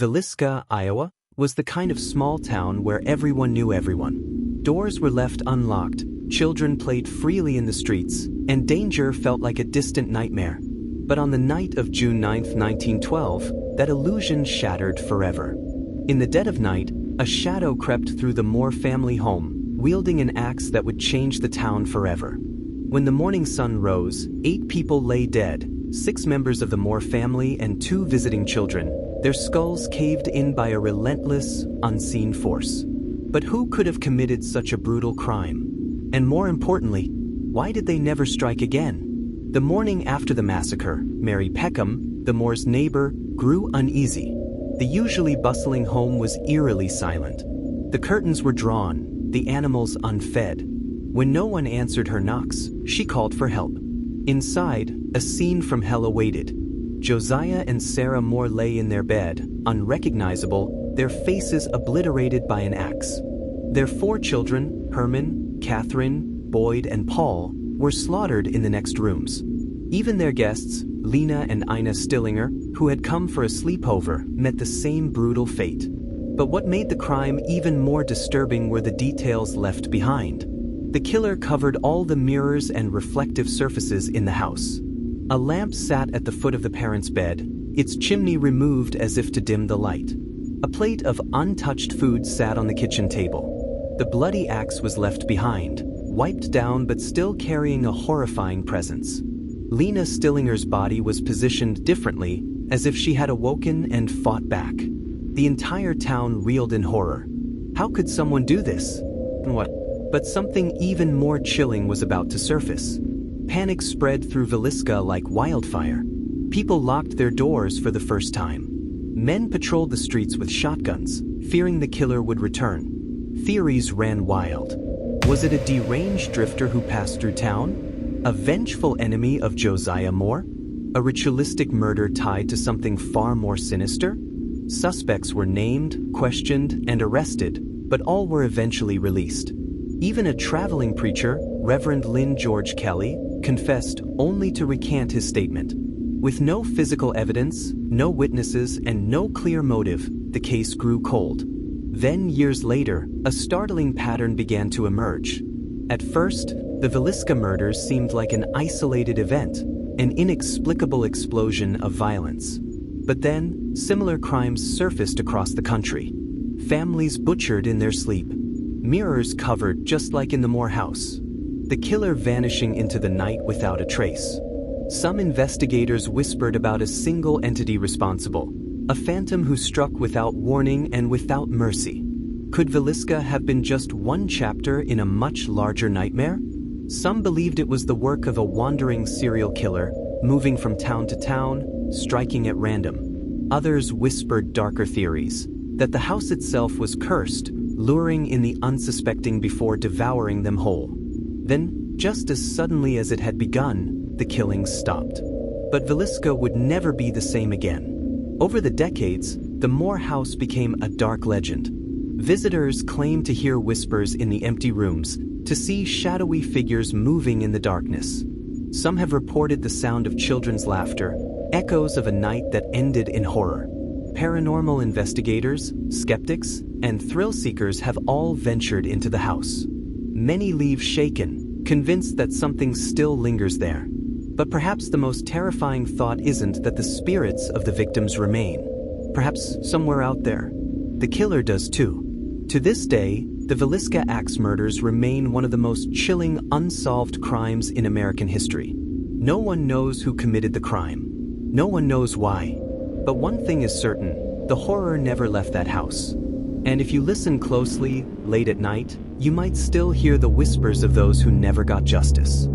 Villisca, Iowa, was the kind of small town where everyone knew everyone. Doors were left unlocked, children played freely in the streets, and danger felt like a distant nightmare. But on the night of June 9, 1912, that illusion shattered forever. In the dead of night, a shadow crept through the Moore family home, wielding an axe that would change the town forever. When the morning sun rose, 8 people lay dead, 6 members of the Moore family and 2 visiting children, their skulls caved in by a relentless, unseen force. But who could have committed such a brutal crime? And more importantly, why did they never strike again? The morning after the massacre, Mary Peckham, the Moore's neighbor, grew uneasy. The usually bustling home was eerily silent. The curtains were drawn, the animals unfed. When no one answered her knocks, she called for help. Inside, a scene from hell awaited. Josiah and Sarah Moore lay in their bed, unrecognizable, their faces obliterated by an axe. Their 4 children, Herman, Catherine, Boyd, and Paul, were slaughtered in the next rooms. Even their guests, Lena and Ina Stillinger, who had come for a sleepover, met the same brutal fate. But what made the crime even more disturbing were the details left behind. The killer covered all the mirrors and reflective surfaces in the house. A lamp sat at the foot of the parents' bed, its chimney removed as if to dim the light. A plate of untouched food sat on the kitchen table. The bloody axe was left behind, wiped down but still carrying a horrifying presence. Lena Stillinger's body was positioned differently, as if she had awoken and fought back. The entire town reeled in horror. How could someone do this? What? But something even more chilling was about to surface. Panic spread through Villisca like wildfire. People locked their doors for the first time. Men patrolled the streets with shotguns, fearing the killer would return. Theories ran wild. Was it a deranged drifter who passed through town? A vengeful enemy of Josiah Moore? A ritualistic murder tied to something far more sinister? Suspects were named, questioned, and arrested, but all were eventually released. Even a traveling preacher, Reverend Lynn George Kelly, confessed only to recant his statement. With no physical evidence, no witnesses, and no clear motive, the case grew cold. Then, years later, a startling pattern began to emerge. At first, the Villisca murders seemed like an isolated event, an inexplicable explosion of violence. But then, similar crimes surfaced across the country. Families butchered in their sleep. Mirrors covered just like in the Moore house. The killer vanishing into the night without a trace. Some investigators whispered about a single entity responsible, a phantom who struck without warning and without mercy. Could Villisca have been just one chapter in a much larger nightmare? Some believed it was the work of a wandering serial killer, moving from town to town, striking at random. Others whispered darker theories, that the house itself was cursed, luring in the unsuspecting before devouring them whole. Then, just as suddenly as it had begun, the killings stopped. But Villisca would never be the same again. Over the decades, the Moore house became a dark legend. Visitors claimed to hear whispers in the empty rooms, to see shadowy figures moving in the darkness. Some have reported the sound of children's laughter, echoes of a night that ended in horror. Paranormal investigators, skeptics, and thrill seekers have all ventured into the house. Many leave shaken, convinced that something still lingers there. But perhaps the most terrifying thought isn't that the spirits of the victims remain. Perhaps somewhere out there, the killer does too. To this day, the Villisca axe murders remain one of the most chilling unsolved crimes in American history. No one knows who committed the crime. No one knows why. But one thing is certain, the horror never left that house. And if you listen closely, late at night, you might still hear the whispers of those who never got justice.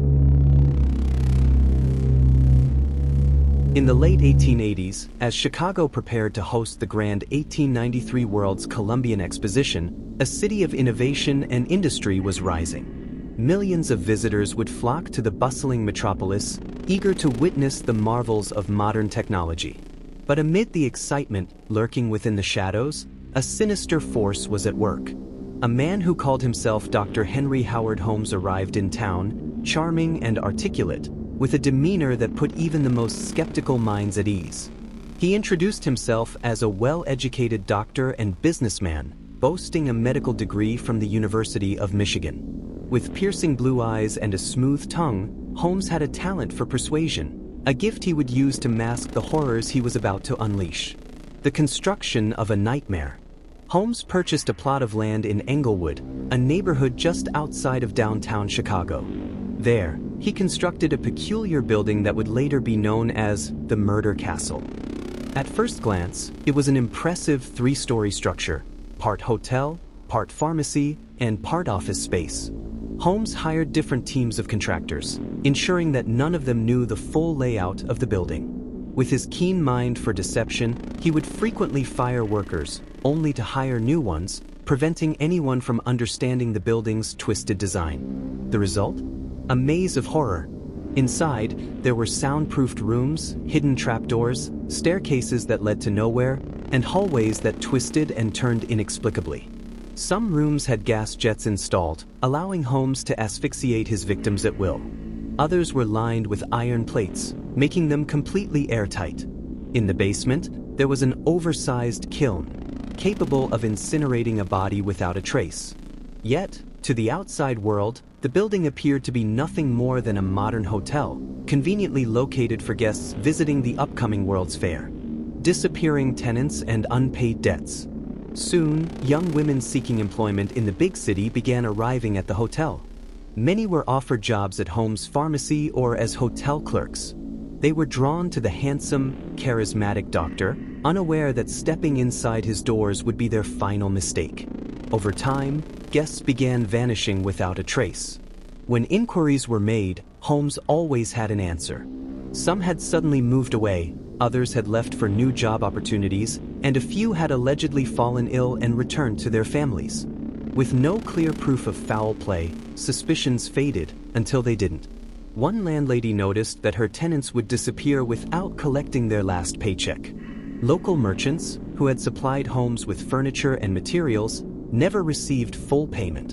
In the late 1880s, as Chicago prepared to host the grand 1893 World's Columbian Exposition, a city of innovation and industry was rising. Millions of visitors would flock to the bustling metropolis, eager to witness the marvels of modern technology. But amid the excitement lurking within the shadows, a sinister force was at work. A man who called himself Dr. Henry Howard Holmes arrived in town, charming and articulate, with a demeanor that put even the most skeptical minds at ease. He introduced himself as a well-educated doctor and businessman, boasting a medical degree from the University of Michigan. With piercing blue eyes and a smooth tongue, Holmes had a talent for persuasion, a gift he would use to mask the horrors he was about to unleash. The construction of a nightmare. Holmes purchased a plot of land in Englewood, a neighborhood just outside of downtown Chicago. There, he constructed a peculiar building that would later be known as the Murder Castle. At first glance, it was an impressive three-story structure, part hotel, part pharmacy, and part office space. Holmes hired different teams of contractors, ensuring that none of them knew the full layout of the building. With his keen mind for deception, he would frequently fire workers, only to hire new ones, preventing anyone from understanding the building's twisted design. The result? A maze of horror. Inside, there were soundproofed rooms, hidden trapdoors, staircases that led to nowhere, and hallways that twisted and turned inexplicably. Some rooms had gas jets installed, allowing Holmes to asphyxiate his victims at will. Others were lined with iron plates, making them completely airtight. In the basement, there was an oversized kiln, capable of incinerating a body without a trace. Yet, to the outside world, the building appeared to be nothing more than a modern hotel, conveniently located for guests visiting the upcoming World's Fair. Disappearing tenants and unpaid debts. Soon, young women seeking employment in the big city began arriving at the hotel. Many were offered jobs at Holmes' pharmacy or as hotel clerks. They were drawn to the handsome, charismatic doctor, unaware that stepping inside his doors would be their final mistake. Over time, guests began vanishing without a trace. When inquiries were made, Holmes always had an answer. Some had suddenly moved away, others had left for new job opportunities, and a few had allegedly fallen ill and returned to their families. With no clear proof of foul play, suspicions faded until they didn't. One landlady noticed that her tenants would disappear without collecting their last paycheck. Local merchants, who had supplied Holmes with furniture and materials, never received full payment.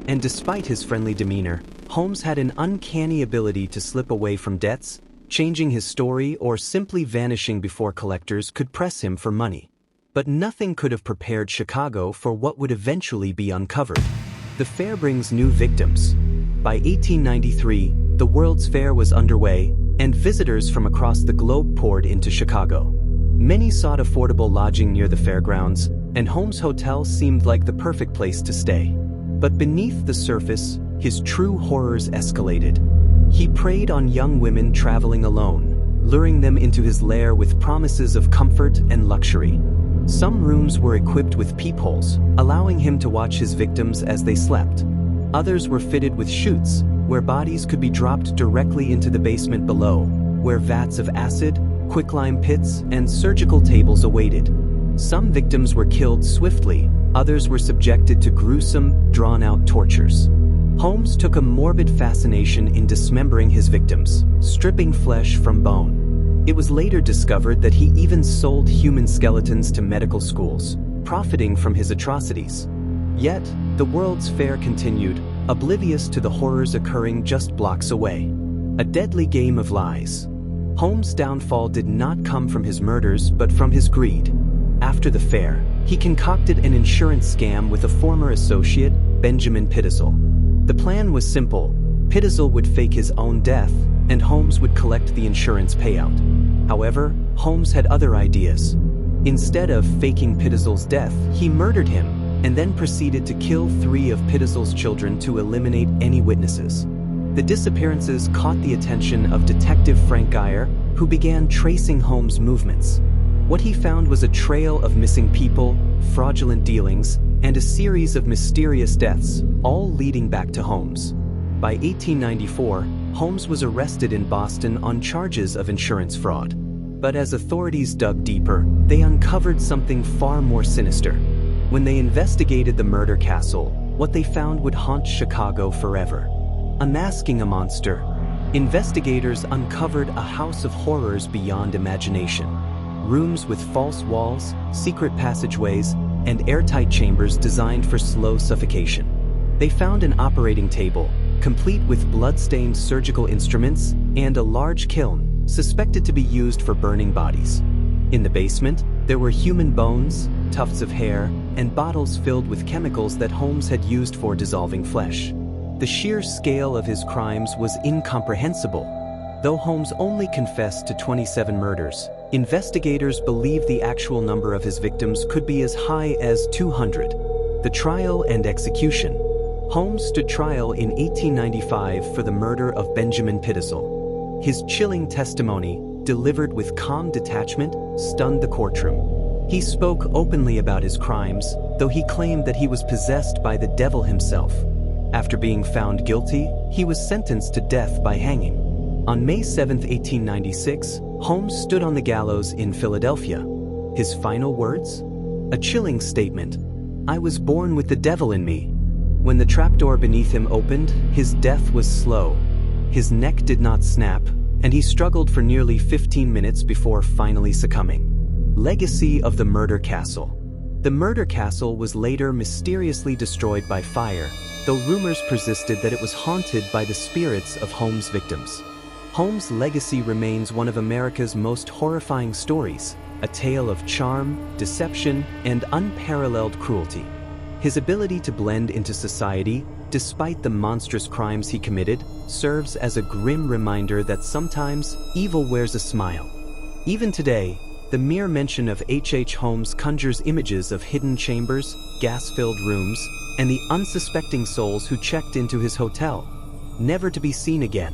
And despite his friendly demeanor, Holmes had an uncanny ability to slip away from debts, changing his story or simply vanishing before collectors could press him for money. But nothing could have prepared Chicago for what would eventually be uncovered. The fair brings new victims. By 1893, the World's Fair was underway, and visitors from across the globe poured into Chicago. Many sought affordable lodging near the fairgrounds, and Holmes' hotel seemed like the perfect place to stay. But beneath the surface, his true horrors escalated. He preyed on young women traveling alone, luring them into his lair with promises of comfort and luxury. Some rooms were equipped with peepholes, allowing him to watch his victims as they slept. Others were fitted with chutes, where bodies could be dropped directly into the basement below, where vats of acid, quicklime pits, and surgical tables awaited. Some victims were killed swiftly, others were subjected to gruesome, drawn-out tortures. Holmes took a morbid fascination in dismembering his victims, stripping flesh from bone. It was later discovered that he even sold human skeletons to medical schools, profiting from his atrocities. Yet, the World's Fair continued, oblivious to the horrors occurring just blocks away. A deadly game of lies. Holmes' downfall did not come from his murders but from his greed. After the fair, he concocted an insurance scam with a former associate, Benjamin Pittizel. The plan was simple. Pittizel would fake his own death, and Holmes would collect the insurance payout. However, Holmes had other ideas. Instead of faking Pittizel's death, he murdered him, and then proceeded to kill 3 of Pittizel's children to eliminate any witnesses. The disappearances caught the attention of Detective Frank Geyer, who began tracing Holmes' movements. What he found was a trail of missing people, fraudulent dealings, and a series of mysterious deaths, all leading back to Holmes. By 1894, Holmes was arrested in Boston on charges of insurance fraud. But as authorities dug deeper, they uncovered something far more sinister. When they investigated the Murder Castle, what they found would haunt Chicago forever. Unmasking a monster, investigators uncovered a house of horrors beyond imagination. Rooms with false walls, secret passageways, and airtight chambers designed for slow suffocation. They found an operating table, complete with blood-stained surgical instruments, and a large kiln, suspected to be used for burning bodies. In the basement, there were human bones, tufts of hair, and bottles filled with chemicals that Holmes had used for dissolving flesh. The sheer scale of his crimes was incomprehensible. Though Holmes only confessed to 27 murders, investigators believe the actual number of his victims could be as high as 200. The trial and execution. Holmes stood trial in 1895 for the murder of Benjamin Pittisell. His chilling testimony, delivered with calm detachment, stunned the courtroom. He spoke openly about his crimes, though he claimed that he was possessed by the devil himself. After being found guilty, he was sentenced to death by hanging. On May 7, 1896, Holmes stood on the gallows in Philadelphia. His final words? A chilling statement. "I was born with the devil in me." When the trapdoor beneath him opened, his death was slow. His neck did not snap, and he struggled for nearly 15 minutes before finally succumbing. Legacy of the Murder Castle. The Murder Castle was later mysteriously destroyed by fire, though rumors persisted that it was haunted by the spirits of Holmes' victims. Holmes' legacy remains one of America's most horrifying stories, a tale of charm, deception, and unparalleled cruelty. His ability to blend into society, despite the monstrous crimes he committed, serves as a grim reminder that sometimes evil wears a smile. Even today, the mere mention of H.H. Holmes conjures images of hidden chambers, gas-filled rooms, and the unsuspecting souls who checked into his hotel, never to be seen again.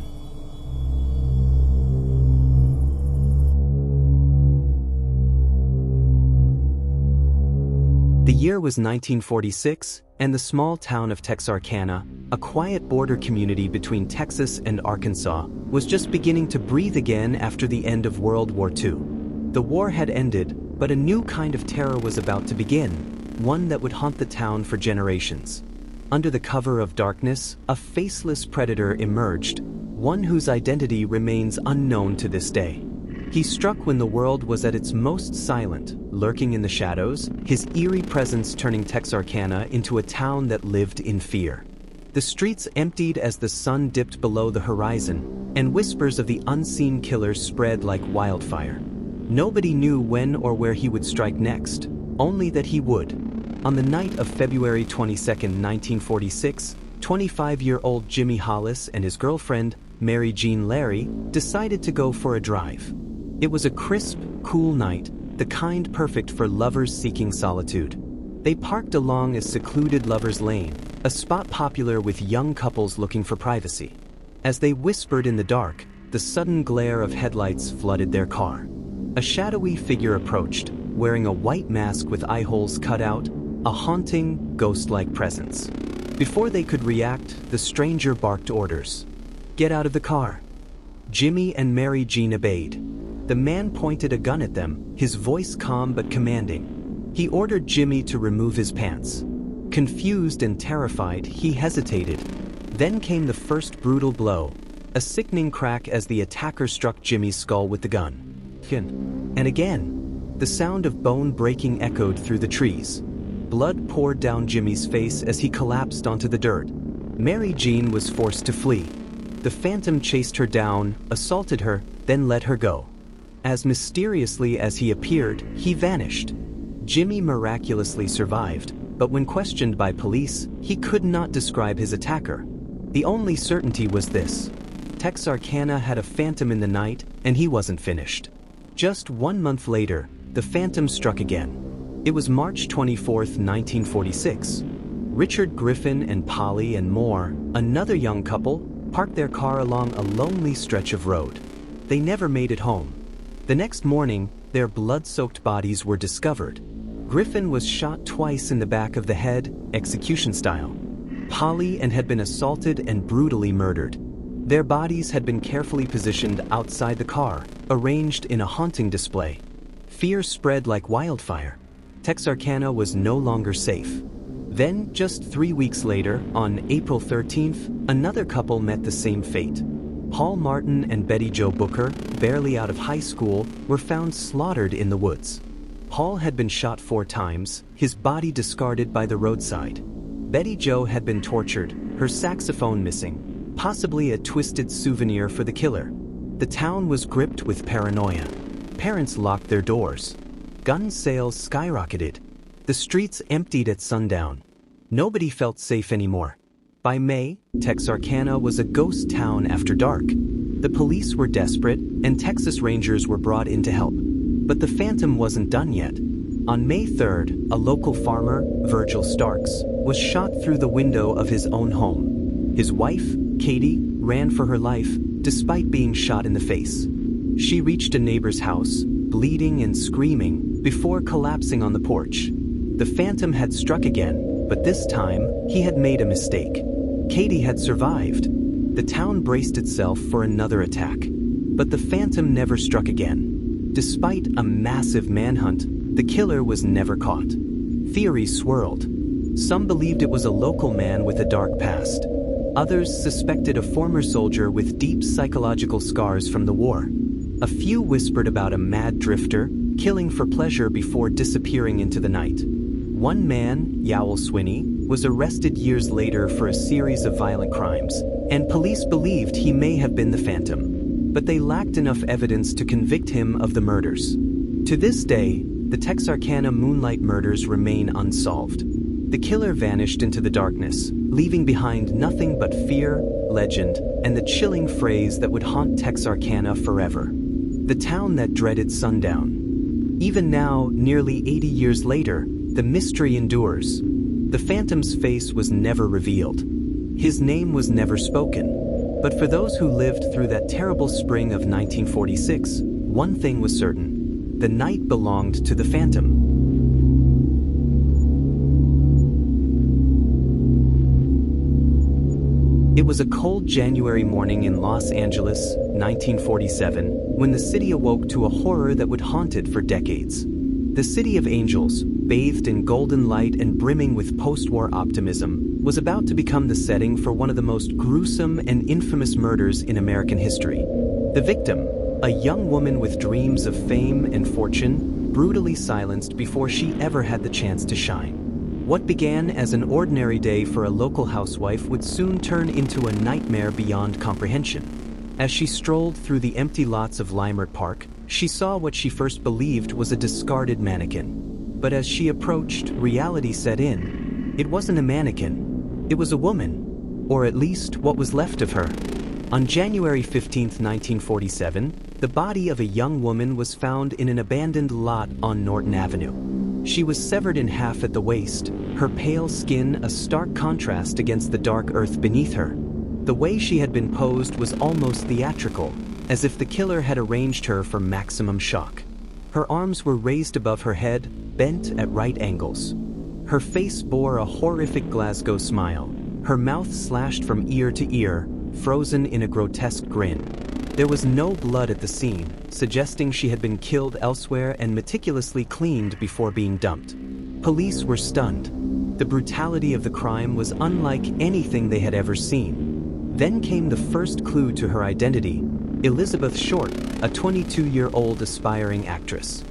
The year was 1946, and the small town of Texarkana, a quiet border community between Texas and Arkansas, was just beginning to breathe again after the end of World War II. The war had ended, but a new kind of terror was about to begin, one that would haunt the town for generations. Under the cover of darkness, a faceless predator emerged, one whose identity remains unknown to this day. He struck when the world was at its most silent, lurking in the shadows, his eerie presence turning Texarkana into a town that lived in fear. The streets emptied as the sun dipped below the horizon, and whispers of the unseen killer spread like wildfire. Nobody knew when or where he would strike next, only that he would. On the night of February 22, 1946, 25-year-old Jimmy Hollis and his girlfriend, Mary Jean Larry, decided to go for a drive. It was a crisp, cool night, the kind perfect for lovers seeking solitude. They parked along a secluded lover's lane, a spot popular with young couples looking for privacy. As they whispered in the dark, the sudden glare of headlights flooded their car. A shadowy figure approached, wearing a white mask with eye holes cut out, a haunting, ghost-like presence. Before they could react, the stranger barked orders. "Get out of the car." Jimmy and Mary Jean obeyed. The man pointed a gun at them, his voice calm but commanding. He ordered Jimmy to remove his pants. Confused and terrified, he hesitated. Then came the first brutal blow, a sickening crack as the attacker struck Jimmy's skull with the gun. And again, the sound of bone breaking echoed through the trees. Blood poured down Jimmy's face as he collapsed onto the dirt. Mary Jean was forced to flee. The Phantom chased her down, assaulted her, then let her go. As mysteriously as he appeared, he vanished. Jimmy miraculously survived, but when questioned by police, he could not describe his attacker. The only certainty was this: Texarkana had a phantom in the night, and he wasn't finished. Just 1 month later, the Phantom struck again. It was March 24, 1946. Richard Griffin and Polly and Moore, another young couple, parked their car along a lonely stretch of road. They never made it home. The next morning, their blood-soaked bodies were discovered. Griffin was shot twice in the back of the head, execution style. Polly had been assaulted and brutally murdered. Their bodies had been carefully positioned outside the car, arranged in a haunting display. Fear spread like wildfire. Texarkana was no longer safe. Then, just 3 weeks later, on April 13th, another couple met the same fate. Paul Martin and Betty Jo Booker, barely out of high school, were found slaughtered in the woods. Paul had been shot 4 times, his body discarded by the roadside. Betty Jo had been tortured, her saxophone missing, possibly a twisted souvenir for the killer. The town was gripped with paranoia. Parents locked their doors. Gun sales skyrocketed. The streets emptied at sundown. Nobody felt safe anymore. By May, Texarkana was a ghost town after dark. The police were desperate, and Texas Rangers were brought in to help. But the Phantom wasn't done yet. On May 3rd, a local farmer, Virgil Starks, was shot through the window of his own home. His wife, Katie, ran for her life, despite being shot in the face. She reached a neighbor's house, bleeding and screaming, before collapsing on the porch. The Phantom had struck again, but this time, he had made a mistake. Katie had survived. The town braced itself for another attack. But the Phantom never struck again. Despite a massive manhunt, the killer was never caught. Theories swirled. Some believed it was a local man with a dark past. Others suspected a former soldier with deep psychological scars from the war. A few whispered about a mad drifter, killing for pleasure before disappearing into the night. One man, Yowell Swinney, was arrested years later for a series of violent crimes, and police believed he may have been the Phantom. But they lacked enough evidence to convict him of the murders. To this day, the Texarkana Moonlight Murders remain unsolved. The killer vanished into the darkness, leaving behind nothing but fear, legend, and the chilling phrase that would haunt Texarkana forever. The town that dreaded sundown. Even now, nearly 80 years later, the mystery endures. The Phantom's face was never revealed. His name was never spoken. But for those who lived through that terrible spring of 1946, one thing was certain. The night belonged to the Phantom. It was a cold January morning in Los Angeles, 1947, when the city awoke to a horror that would haunt it for decades. The City of Angels, bathed in golden light and brimming with post-war optimism, was about to become the setting for one of the most gruesome and infamous murders in American history. The victim, a young woman with dreams of fame and fortune, brutally silenced before she ever had the chance to shine. What began as an ordinary day for a local housewife would soon turn into a nightmare beyond comprehension. As she strolled through the empty lots of Leimert Park, she saw what she first believed was a discarded mannequin. But as she approached, reality set in. It wasn't a mannequin. It was a woman, or at least what was left of her. On January 15, 1947, the body of a young woman was found in an abandoned lot on Norton Avenue. She was severed in half at the waist, her pale skin a stark contrast against the dark earth beneath her. The way she had been posed was almost theatrical, as if the killer had arranged her for maximum shock. Her arms were raised above her head, bent at right angles. Her face bore a horrific Glasgow smile, her mouth slashed from ear to ear, frozen in a grotesque grin. There was no blood at the scene, suggesting she had been killed elsewhere and meticulously cleaned before being dumped. Police were stunned. The brutality of the crime was unlike anything they had ever seen. Then came the first clue to her identity: Elizabeth Short, a 22-year-old aspiring actress.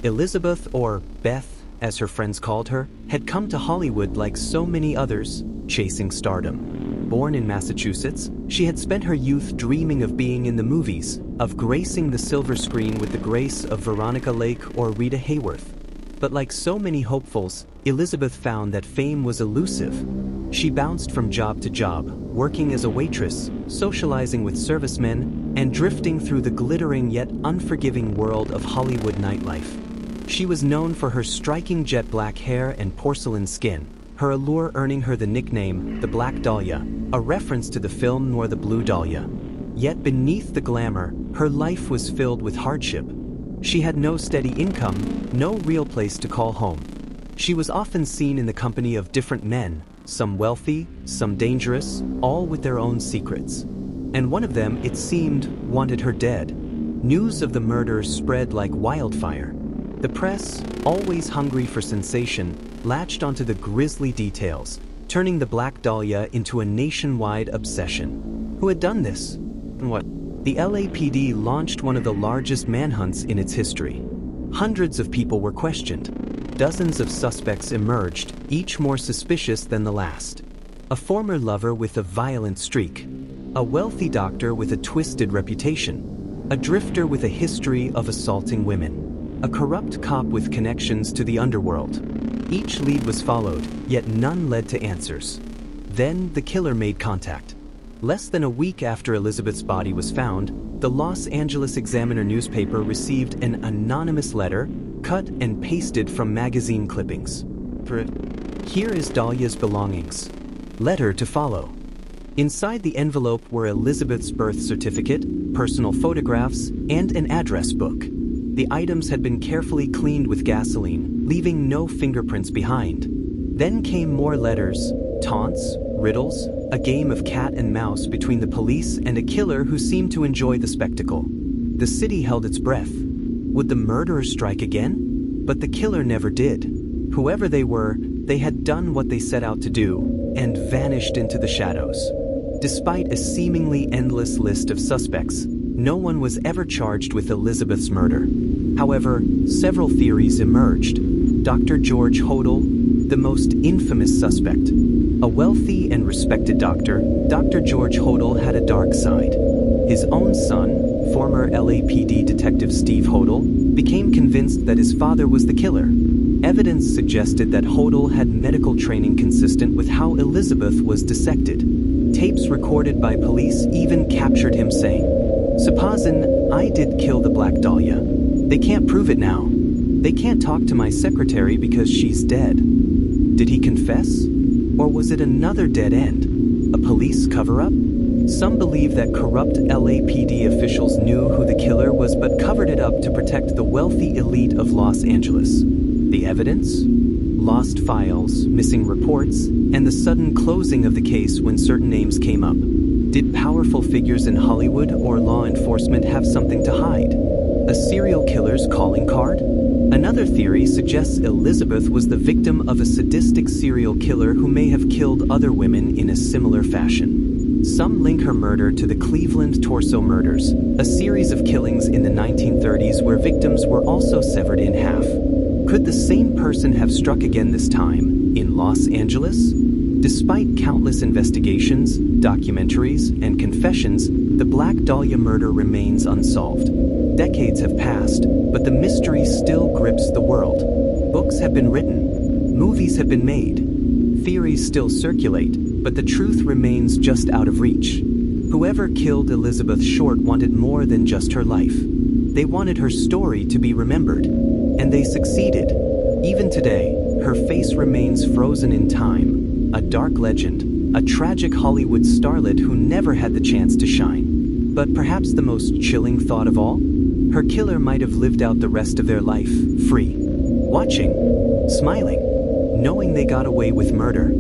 Elizabeth, or Beth, as her friends called her, had come to Hollywood like so many others, chasing stardom. Born in Massachusetts, she had spent her youth dreaming of being in the movies, of gracing the silver screen with the grace of Veronica Lake or Rita Hayworth. But like so many hopefuls, Elizabeth found that fame was elusive. She bounced from job to job, working as a waitress, socializing with servicemen, and drifting through the glittering yet unforgiving world of Hollywood nightlife. She was known for her striking jet black hair and porcelain skin, her allure earning her the nickname the Black Dahlia, a reference to the film noir The Blue Dahlia. Yet beneath the glamour, her life was filled with hardship. She had no steady income, no real place to call home. She was often seen in the company of different men, some wealthy, some dangerous, all with their own secrets. And one of them, it seemed, wanted her dead. News of the murder spread like wildfire. The press, always hungry for sensation, latched onto the grisly details, turning the Black Dahlia into a nationwide obsession. Who had done this? And what? The LAPD launched one of the largest manhunts in its history. Hundreds of people were questioned. Dozens of suspects emerged, each more suspicious than the last. A former lover with a violent streak. A wealthy doctor with a twisted reputation. A drifter with a history of assaulting women. A corrupt cop with connections to the underworld. Each lead was followed, yet none led to answers. Then the killer made contact. Less than a week after Elizabeth's body was found, the Los Angeles Examiner newspaper received an anonymous letter, cut and pasted from magazine clippings. Here is Dahlia's belongings. Letter to follow. Inside the envelope were Elizabeth's birth certificate, personal photographs, and an address book. The items had been carefully cleaned with gasoline, leaving no fingerprints behind. Then came more letters, taunts, riddles, a game of cat and mouse between the police and a killer who seemed to enjoy the spectacle. The city held its breath. Would the murderer strike again? But the killer never did. Whoever they were, they had done what they set out to do, and vanished into the shadows. Despite a seemingly endless list of suspects, no one was ever charged with Elizabeth's murder. However, several theories emerged. Dr. George Hodel, the most infamous suspect. A wealthy and respected doctor, Dr. George Hodel had a dark side. His own son, former LAPD detective Steve Hodel, became convinced that his father was the killer. Evidence suggested that Hodel had medical training consistent with how Elizabeth was dissected. Tapes recorded by police even captured him saying, "Supposin' I did kill the Black Dahlia. They can't prove it now. They can't talk to my secretary because she's dead." Did he confess? Or was it another dead end? A police cover-up? Some believe that corrupt LAPD officials knew who the killer was but covered it up to protect the wealthy elite of Los Angeles. The evidence? Lost files, missing reports, and the sudden closing of the case when certain names came up. Did powerful figures in Hollywood or law enforcement have something to hide? A serial killer's calling card? Another theory suggests Elizabeth was the victim of a sadistic serial killer who may have killed other women in a similar fashion. Some link her murder to the Cleveland Torso Murders, a series of killings in the 1930s where victims were also severed in half. Could the same person have struck again this time, in Los Angeles? Despite countless investigations, documentaries, and confessions, the Black Dahlia murder remains unsolved. Decades have passed, but the mystery still grips the world. Books have been written, movies have been made, theories still circulate, but the truth remains just out of reach. Whoever killed Elizabeth Short wanted more than just her life. They wanted her story to be remembered, and they succeeded. Even today, her face remains frozen in time, a dark legend, a tragic Hollywood starlet who never had the chance to shine. But perhaps the most chilling thought of all? Her killer might have lived out the rest of their life, free, watching, smiling, knowing they got away with murder.